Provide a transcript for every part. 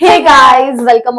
Hey guys, welcome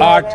8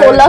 16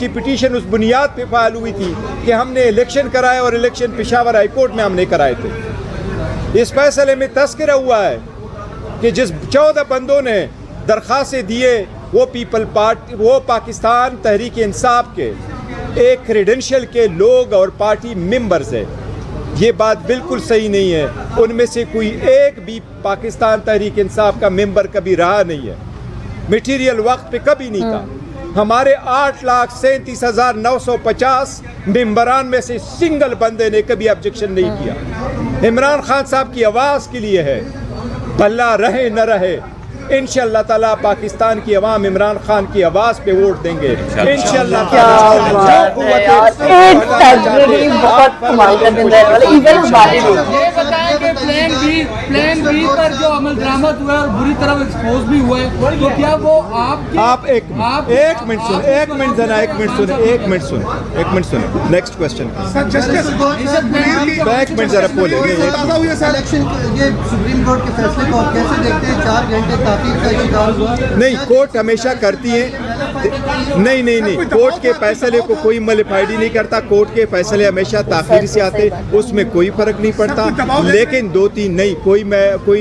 की petition उस बुनियाद पे फाइल हुई थी कि हमने इलेक्शन कराए और इलेक्शन पेशावर हाई कोर्ट में हमने कराए थे। इस फैसले में तस्करा हुआ है कि जिस 14 बंदों ने दरख्वास्तें दिए वो पाकिस्तान तहरीक इंसाफ के एक क्रेडेंशियल के लोग और पार्टी मेंबर्स है। ये बात बिल्कुल सही नहीं है। उनमें से कोई एक भी पाकिस्तान तहरीक इंसाफ का मेंबर कभी रहा नहीं है, मटीरियल वक्त पे कभी नहीं था। हमारे 8,37,950 मेंबरान में से सिंगल बंदे ने कभी ऑब्जेक्शन नहीं किया। इमरान खान साहब की आवाज़ के लिए है, भला रहे न रहे, इंशाअल्लाह ताला पाकिस्तान की अवाम इमरान खान की आवाज़ पे वोट देंगे इंशाअल्लाह प्लान बी पर जो अमल दरामद हुआ है और बुरी तरह एक्सपोज भी हुआ है, तो क्या वो आप एक मिनट सुन नेक्स्ट क्वेश्चन एक मिनट जरा बोले। ये सुप्रीम कोर्ट के फैसले को कैसे देखते हैं? 4 घंटे ताकीद का शिकार हुआ। नहीं, कोर्ट हमेशा करती है। नहीं, कोर्ट के फैसले को कोई मलिफाइडी नहीं करता। कोर्ट के फैसले हमेशा ताखीर से आते, उसमें कोई फर्क नहीं पड़ता। लेकिन 2-3 नहीं, कोई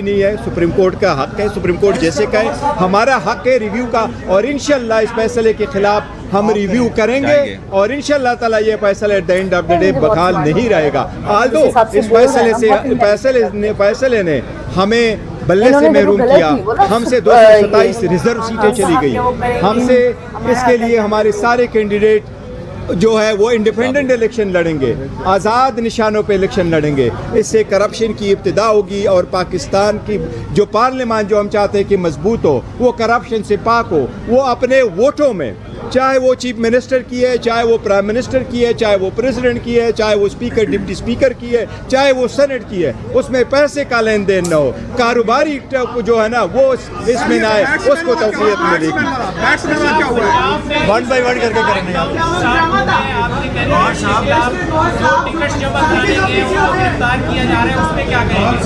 नहीं है। सुप्रीम कोर्ट का हक है, सुप्रीम कोर्ट जैसे कहे हमारा हक है रिव्यू का, और इंशाल्लाह इस फैसले के खिलाफ हम रिव्यू करेंगे और इंशाल्लाह ताला ये फैसला at the end of the day बहाल नहीं रहेगा। आल्दो इस फैसले ने हमें बल्ले से महरूम किया, हमसे 227 रिजर्व सीटें चली गई। हमसे इसके लिए हमारे सारे कैंडिडेट जो है वो इंडिपेंडेंट इलेक्शन लड़ेंगे, आज़ाद निशानों पे इलेक्शन लड़ेंगे। इससे करप्शन की इब्तिदा होगी और पाकिस्तान की जो पार्लियामान जो हम चाहते हैं कि मजबूत हो, वो करप्शन से पाक हो। वो अपने वोटों में, चाहे वो चीफ मिनिस्टर की है, चाहे वो प्राइम मिनिस्टर की है, चाहे वो प्रेसिडेंट की है, चाहे वो स्पीकर डिप्टी स्पीकर की है, चाहे वो सेनेट की है, उसमें पैसे का लेन देन न हो, कारोबारी जो है ना वो इसमें ना आए, उसको तौफीक मिलेगी। वन बाई वन करके करेंगे।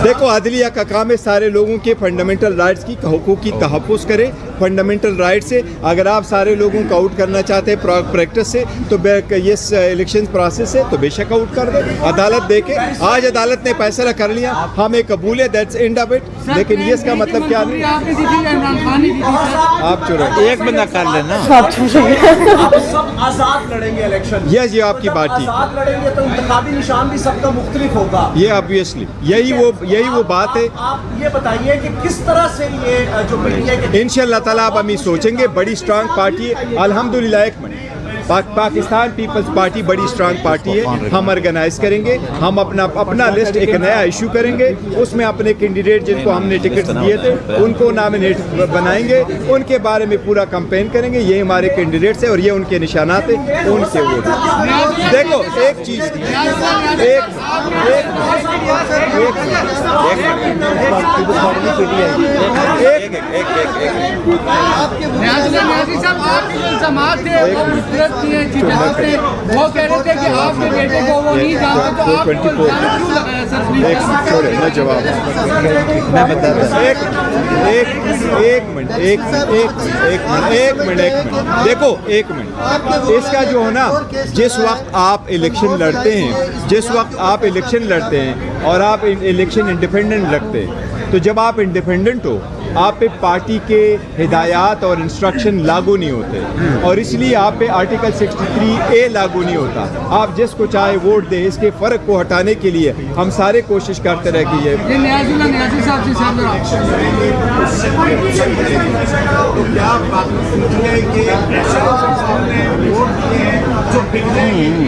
देखो, अदलिया का काम है सारे लोगों के फंडामेंटल राइट्स की हुकूक की तहफ़्फ़ुज़ करे। फंडामेंटल राइट से अगर आप सारे लोगों को आउट करना चाहते हैं प्रैक्टिस से, तो ये इलेक्शन प्रोसेस से, तो बेशक आउट कर दे। अदालत देके आज अदालत ने फैसला कर लिया, हमें कबूल है, दैट्स एंड ऑफ इट। लेकिन ये इसका मतलब क्या नहीं, आप चुरो एक बंदा कर लेना, आजाद लड़ेंगे इलेक्शन। ये आपकी बात ठीक है, आजाद लड़ेंगे तो इंतखाबी निशान भी सबका मुख्तलिफ होगा। ये ऑब्वियसली यही वो बात है। आप ये बताइए कि किस तरह से ये जो मीडिया के इंशाअल्लाह ताला अब हम ये सोचेंगे। बड़ी स्ट्रांग पार्टी है अल्हम्दुलिल्लाह। एक मिनट, पाकिस्तान पीपल्स पार्टी बड़ी स्ट्रांग पार्टी है। हम ऑर्गेनाइज करेंगे, हम अपना लिस्ट एक नया इशू करेंगे, उसमें अपने कैंडिडेट जिनको हमने टिकट दिए थे उनको नॉमिनेट बनाएंगे, उनके बारे में पूरा कैंपेन करेंगे। ये हमारे कैंडिडेट्स हैं और ये उनके निशानात हैं, उनके वोट। देखो एक चीज़, वो कह रहे थे कि आपके बेटे को वो नहीं जानते, तो आप जवाब मैं बताता। एक मिनट देखो, एक मिनट। इसका जो है ना, जिस वक्त आप इलेक्शन लड़ते हैं और आप इलेक्शन इंडिपेंडेंट लगते हैं, तो जब आप इंडिपेंडेंट हो आप पे पार्टी के हिदायत और इंस्ट्रक्शन लागू नहीं होते, और इसलिए आप पे आर्टिकल 63A लागू नहीं होता। आप जिसको चाहे वोट दे, इसके फ़र्क को हटाने के लिए हम सारे कोशिश करते रहे कि ये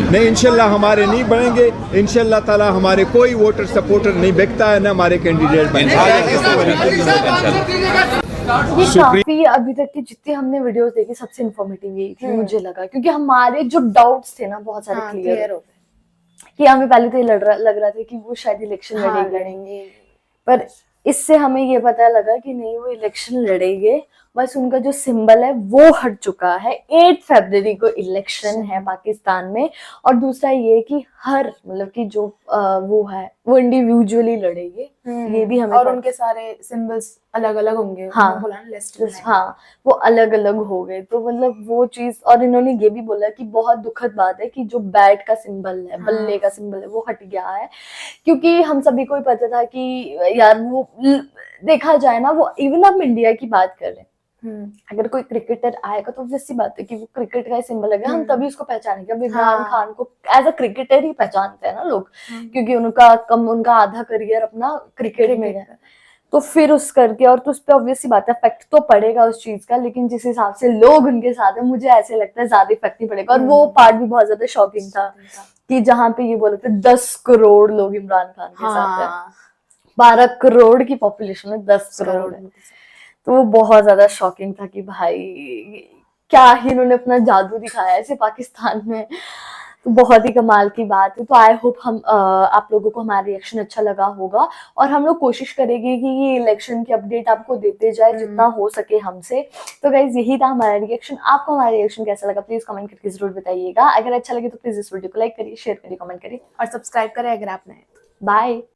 नहीं, इंशाल्लाह हमारे नहीं बढ़ेंगे। इंशाल्लाह ताला हमारे कोई वोटर सपोर्टर नहीं बिकता है, ना हमारे कैंडिडेट काफी अभी तक की जितनी हमने वीडियोस देखी सबसे इन्फॉर्मेटिव यही थी, मुझे लगा, क्योंकि हमारे जो डाउट्स थे ना बहुत सारे क्लियर हो गए। कि हमें पहले तो ये लग रहा था कि वो शायद इलेक्शन लड़ेंगे, पर इससे हमें ये पता लगा कि नहीं, वो इलेक्शन लड़ेंगे बस उनका जो सिंबल है वो हट चुका है। 8 फरवरी को इलेक्शन है पाकिस्तान में, और दूसरा ये कि हर मतलब कि जो वो है वो इंडिविजुअली लड़ेंगे, ये भी हमें और उनके सारे सिंबल्स अलग अलग होंगे। हाँ। उन्होंने बोला ना लिस्ट में। हाँ, वो अलग अलग हो गए। तो मतलब वो चीज, और इन्होंने ये भी बोला कि बहुत दुखद बात है कि जो बैट का सिंबल है, बल्ले का सिंबल है, वो हट गया है, क्योंकि हम सभी को ही पता था कि यार वो देखा जाए ना, वो इवन हम इंडिया की बात कर रहे हैं, अगर कोई क्रिकेटर आएगा तो ऑब्वियस सी बात है कि वो क्रिकेट का ही सिंबल है, हम तभी उसको पहचानेंगे। अब इमरान खान को एज अ क्रिकेटर ही पहचानते हैं ना लोग, क्योंकि उनका आधा करियर अपना क्रिकेट में है। तो फिर उस करके, और तो उस पर ऑब्वियस सी बात है इफेक्ट तो पड़ेगा उस चीज का, लेकिन जिस हिसाब से लोग उनके साथ है, मुझे ऐसे लगता है ज्यादा इफेक्ट नहीं पड़ेगा। और वो पार्ट भी बहुत ज्यादा शॉकिंग था कि जहाँ पे ये बोले थे 10 करोड़ लोग इमरान खान के साथ है, 12 करोड़ की पॉपुलेशन में 10 करोड़ है। तो वो बहुत ज्यादा शॉकिंग था कि भाई क्या ही इन्होंने अपना जादू दिखाया ऐसे पाकिस्तान में। तो बहुत ही कमाल की बात है। तो आई होप हम आप लोगों को हमारा रिएक्शन अच्छा लगा होगा, और हम लोग कोशिश करेंगे कि ये इलेक्शन की अपडेट आपको देते जाए जितना हो सके हमसे। तो गाइज यही था हमारा रिएक्शन। आपको हमारा रिएक्शन कैसा लगा प्लीज कमेंट करके जरूर बताइएगा। अगर अच्छा लगे तो प्लीज इस वीडियो को लाइक करिए, शेयर करिए, कमेंट करिए और सब्सक्राइब करें अगर आप नए हैं। बाय।